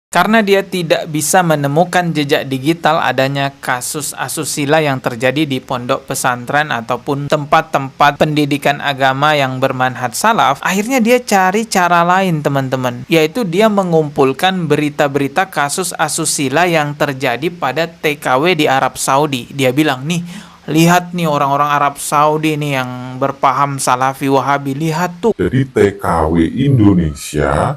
Karena dia tidak bisa menemukan jejak digital adanya kasus asusila yang terjadi di pondok pesantren ataupun tempat-tempat pendidikan agama yang bermanhaj salaf, akhirnya dia cari cara lain, teman-teman, yaitu dia mengumpulkan berita-berita kasus asusila yang terjadi pada TKW di Arab Saudi. Dia bilang, nih, lihat nih orang-orang Arab Saudi nih yang berpaham Salafi Wahabi, lihat tuh. Jadi TKW Indonesia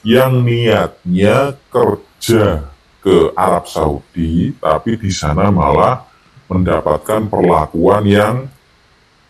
yang niatnya kerja ke Arab Saudi, tapi di sana malah mendapatkan perlakuan yang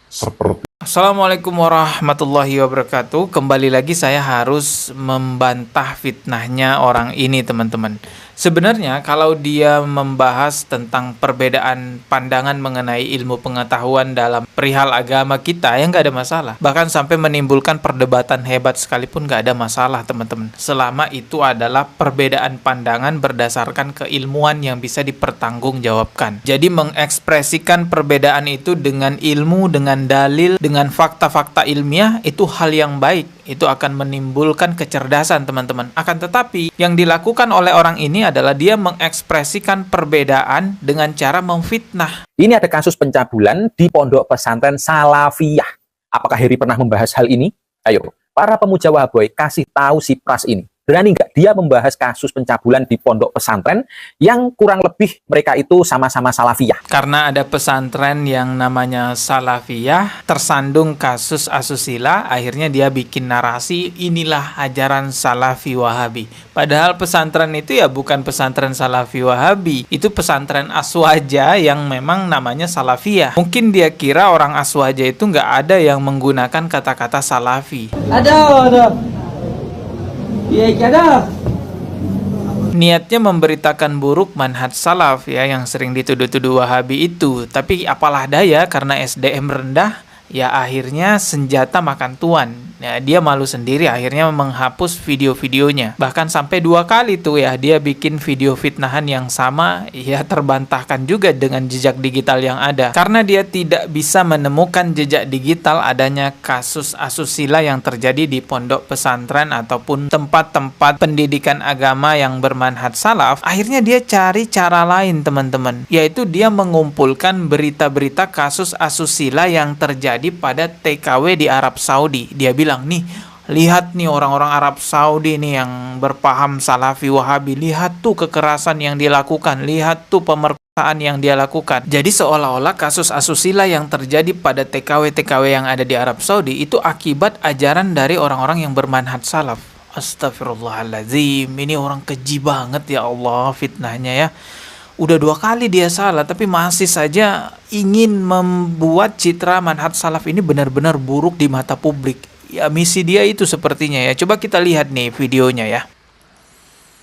seperti. Assalamualaikum warahmatullahi wabarakatuh. Kembali lagi saya harus membantah fitnahnya orang ini, teman-teman. Sebenarnya kalau dia membahas tentang perbedaan pandangan mengenai ilmu pengetahuan dalam perihal agama kita, ya nggak ada masalah. Bahkan sampai menimbulkan perdebatan hebat sekalipun nggak ada masalah, teman-teman. Selama itu adalah perbedaan pandangan berdasarkan keilmuan yang bisa dipertanggungjawabkan. Jadi mengekspresikan perbedaan itu dengan ilmu, dengan dalil, dengan fakta-fakta ilmiah, itu hal yang baik. Itu akan menimbulkan kecerdasan, teman-teman. Akan tetapi, yang dilakukan oleh orang ini adalah dia mengekspresikan perbedaan dengan cara memfitnah. Ini ada kasus pencabulan di pondok pesantren Salafiyah. Apakah Heri pernah membahas hal ini? Ayo, para pemuja Wahaboy kasih tahu si Pras ini. Berani nggak dia membahas kasus pencabulan di pondok pesantren yang kurang lebih mereka itu sama-sama Salafiyah? Karena ada pesantren yang namanya Salafiyah, tersandung kasus asusila, akhirnya dia bikin narasi, inilah ajaran Salafi Wahabi. Padahal pesantren itu ya bukan pesantren Salafi Wahabi, itu pesantren Aswaja yang memang namanya Salafiyah. Mungkin dia kira orang Aswaja itu nggak ada yang menggunakan kata-kata Salafi. Ada. Niatnya memberitakan buruk manhaj salaf ya yang sering dituduh-tuduh Wahabi itu. Tapi apalah daya, karena SDM rendah, ya akhirnya senjata makan tuan. Ya, dia malu sendiri, akhirnya menghapus video-videonya. Bahkan sampai 2 kali tuh ya dia bikin video fitnahan yang sama, ya terbantahkan juga dengan jejak digital yang ada. Karena dia tidak bisa menemukan jejak digital adanya kasus asusila yang terjadi di pondok pesantren ataupun tempat-tempat pendidikan agama yang bermanhaj salaf, akhirnya dia cari cara lain, teman-teman, yaitu dia mengumpulkan berita-berita kasus asusila yang terjadi pada TKW di Arab Saudi. Dia bilang, nih, lihat nih orang-orang Arab Saudi nih yang berpaham Salafi Wahabi, lihat tuh kekerasan yang dilakukan, lihat tuh pemerkosaan yang dia lakukan. Jadi seolah-olah kasus asusila yang terjadi pada TKW-TKW yang ada di Arab Saudi itu akibat ajaran dari orang-orang yang bermanhaj salaf. Astagfirullahaladzim, ini orang keji banget ya Allah fitnahnya ya. Udah 2 kali dia salah, tapi masih saja ingin membuat citra manhaj salaf ini benar-benar buruk di mata publik. Ya misi dia itu sepertinya ya. Coba kita lihat nih videonya ya.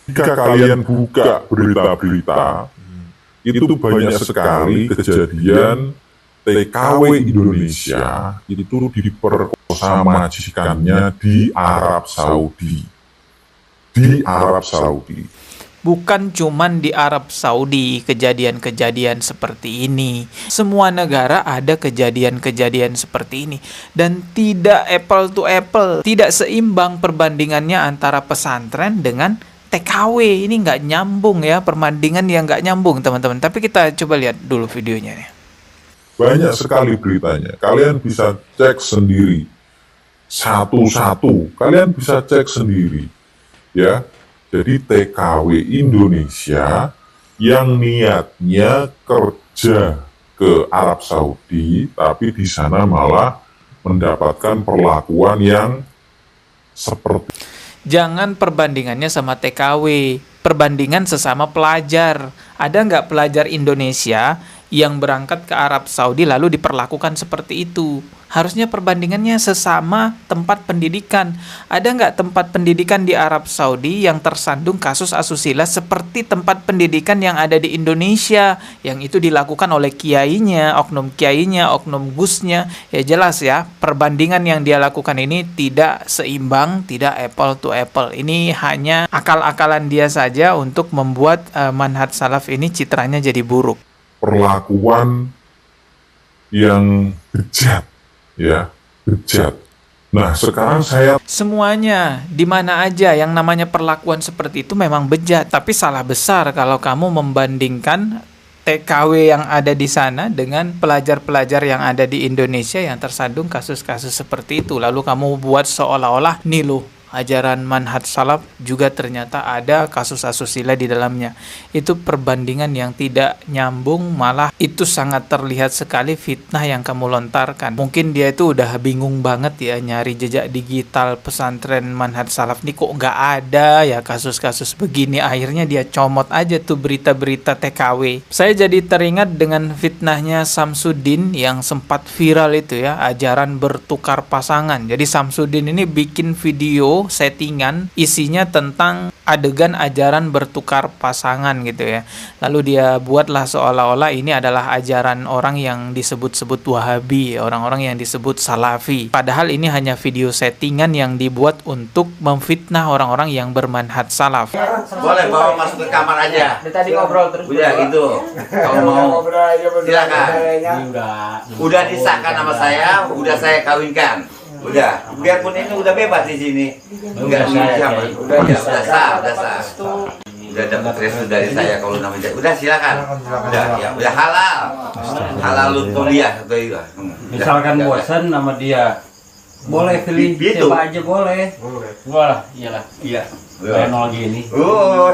Jika kalian buka berita-berita, itu banyak sekali kejadian TKW Indonesia itu diperkosa majikannya di Arab Saudi. Di Arab Saudi. Bukan cuman di Arab Saudi kejadian-kejadian seperti ini. Semua negara ada kejadian-kejadian seperti ini. Dan tidak apple to apple. Tidak seimbang perbandingannya antara pesantren dengan TKW. Ini nggak nyambung ya. Perbandingan yang nggak nyambung, teman-teman. Tapi kita coba lihat dulu videonya nih. Banyak sekali beritanya. Kalian bisa cek sendiri. Satu-satu. Kalian bisa cek sendiri. Ya. Jadi TKW Indonesia yang niatnya kerja ke Arab Saudi, tapi di sana malah mendapatkan perlakuan yang seperti. Jangan perbandingannya sama TKW, perbandingan sesama pelajar. Ada nggak pelajar Indonesia yang berangkat ke Arab Saudi lalu diperlakukan seperti itu? Harusnya perbandingannya sesama tempat pendidikan. Ada nggak tempat pendidikan di Arab Saudi yang tersandung kasus asusila seperti tempat pendidikan yang ada di Indonesia, yang itu dilakukan oleh kiainya, oknum gusnya? Ya jelas ya, perbandingan yang dia lakukan ini tidak seimbang, tidak apple to apple. Ini hanya akal-akalan dia saja untuk membuat manhaj salaf ini citranya jadi buruk. Perlakuan yang bejat, ya, bejat. Nah, sekarang saya Semuanya, di mana aja yang namanya perlakuan seperti itu memang bejat. Tapi salah besar kalau kamu membandingkan TKW yang ada di sana dengan pelajar-pelajar yang ada di Indonesia yang tersandung kasus-kasus seperti itu. Lalu kamu buat seolah-olah nih loh, ajaran manhaj salaf juga ternyata ada kasus asusila di dalamnya. Itu perbandingan yang tidak nyambung, malah itu sangat terlihat sekali fitnah yang kamu lontarkan. Mungkin dia itu udah bingung banget ya nyari jejak digital pesantren manhaj salaf nih, kok nggak ada ya kasus-kasus begini. Akhirnya dia comot aja tuh berita-berita TKW. Saya jadi teringat dengan fitnahnya Samsudin yang sempat viral itu ya, ajaran bertukar pasangan. Jadi Samsudin ini bikin video settingan isinya tentang adegan ajaran bertukar pasangan gitu ya. Lalu dia buatlah seolah-olah ini adalah ajaran orang yang disebut-sebut Wahabi, orang-orang yang disebut Salafi. Padahal ini hanya video settingan yang dibuat untuk memfitnah orang-orang yang bermanhaj salaf. Boleh bawa masuk ke kamar aja. Tadi ngobrol terus. Udah gitu. Kalau mau silakan. Udah disahkan sama saya, udah saya kawinkan. Udah, biarpun ini udah bebas di sini. Enggak siapa. Udah sah. Udah dapat restu dari saya kalau namanya. Udah silakan. Udah halal. Halal kuliah atau itu. Misalkan bosan sama dia, boleh pilih siapa aja boleh. Boleh. Iyalah. Iya. Nol gini.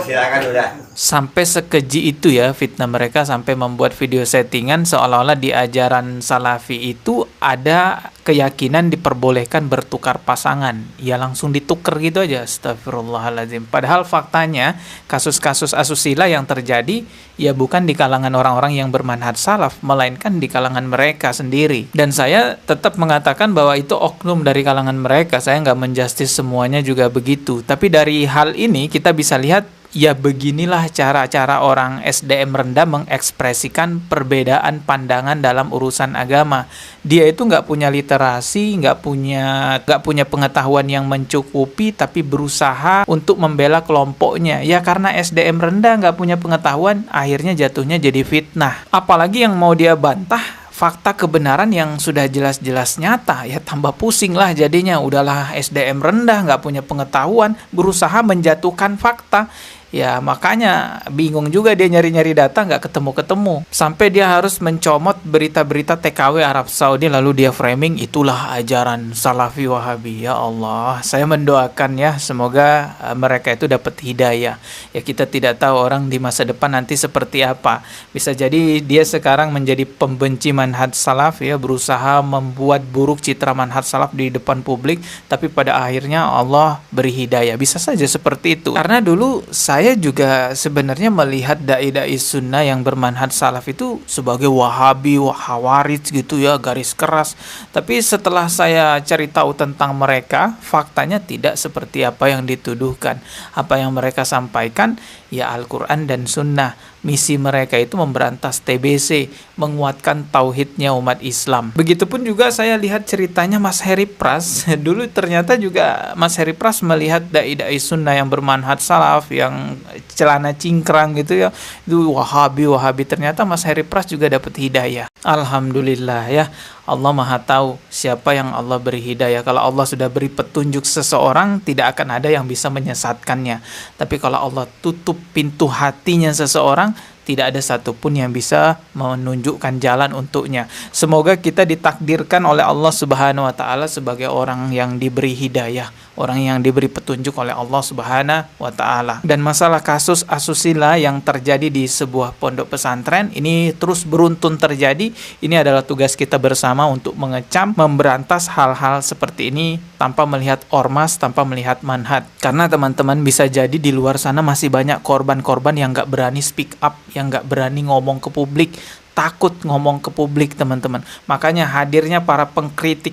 Silakan udah. Sampai sekeji itu ya fitnah mereka, sampai membuat video settingan seolah-olah di ajaran Salafi itu ada keyakinan diperbolehkan bertukar pasangan. Ya langsung ditukar gitu aja, astagfirullahaladzim. Padahal faktanya kasus-kasus asusila yang terjadi ya bukan di kalangan orang-orang yang bermanhaj salaf, melainkan di kalangan mereka sendiri. Dan saya tetap mengatakan bahwa itu oknum dari kalangan mereka. Saya nggak menjustis semuanya juga begitu. Tapi dari hal ini kita bisa lihat ya beginilah cara-cara orang SDM rendah mengekspresikan perbedaan pandangan dalam urusan agama. Dia itu nggak punya literasi, nggak punya pengetahuan yang mencukupi, tapi berusaha untuk membela kelompoknya. Ya karena SDM rendah nggak punya pengetahuan, akhirnya jatuhnya jadi fitnah. Apalagi yang mau dia bantah fakta kebenaran yang sudah jelas-jelas nyata, ya tambah pusing lah jadinya. Udahlah SDM rendah, nggak punya pengetahuan, berusaha menjatuhkan fakta. Ya makanya bingung juga dia nyari-nyari data nggak ketemu-ketemu. Sampai dia harus mencomot berita-berita TKW Arab Saudi lalu dia framing itulah ajaran Salafi Wahabi. Ya Allah, saya mendoakan ya semoga mereka itu dapat hidayah. Ya kita tidak tahu orang di masa depan nanti seperti apa. Bisa jadi dia sekarang menjadi pembenci manhaj salaf ya, berusaha membuat buruk citra manhaj salaf di depan publik, tapi pada akhirnya Allah beri hidayah. Bisa saja seperti itu. Karena dulu saya juga sebenarnya melihat dai-dai sunnah yang bermanhaj salaf itu sebagai Wahabi, Khawarij gitu ya, garis keras. Tapi setelah saya cari tahu tentang mereka, faktanya tidak seperti apa yang dituduhkan. Apa yang mereka sampaikan ya Al-Quran dan Sunnah. Misi mereka itu memberantas TBC, menguatkan tauhidnya umat Islam. Begitupun juga saya lihat ceritanya Mas Heri Pras. Dulu ternyata juga Mas Heri Pras melihat dai-dai sunnah yang bermanhaj salaf, yang celana cingkrang gitu ya, itu Wahabi. Ternyata Mas Heri Pras juga dapat hidayah. Alhamdulillah ya. Allah Maha tahu siapa yang Allah beri hidayah. Kalau Allah sudah beri petunjuk seseorang, tidak akan ada yang bisa menyesatkannya. Tapi kalau Allah tutup pintu hatinya seseorang, tidak ada satupun yang bisa menunjukkan jalan untuknya. Semoga kita ditakdirkan oleh Allah Subhanahu wa taala sebagai orang yang diberi hidayah, orang yang diberi petunjuk oleh Allah Subhanahu wa taala. Dan masalah kasus asusila yang terjadi di sebuah pondok pesantren ini terus beruntun terjadi. Ini adalah tugas kita bersama untuk mengecam, memberantas hal-hal seperti ini tanpa melihat ormas, tanpa melihat manhaj. Karena teman-teman bisa jadi di luar sana masih banyak korban-korban yang nggak berani speak up, yang nggak berani ngomong ke publik, takut ngomong ke publik teman-teman. Makanya hadirnya para pengkritik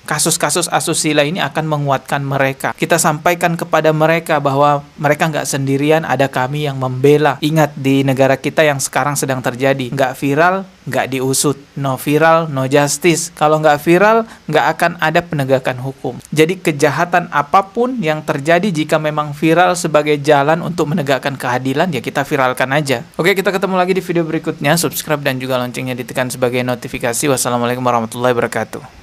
kasus-kasus asusila ini akan menguatkan mereka. Kita sampaikan kepada mereka bahwa mereka nggak sendirian, ada kami yang membela. Ingat di negara kita yang sekarang sedang terjadi, nggak viral, nggak diusut. No viral, no justice. Kalau nggak viral, nggak akan ada penegakan hukum. Jadi kejahatan apapun yang terjadi jika memang viral sebagai jalan untuk menegakkan keadilan, ya kita viralkan aja. Oke, kita ketemu lagi di video berikutnya. Subscribe dan juga loncengnya ditekan sebagai notifikasi. Wassalamualaikum warahmatullahi wabarakatuh.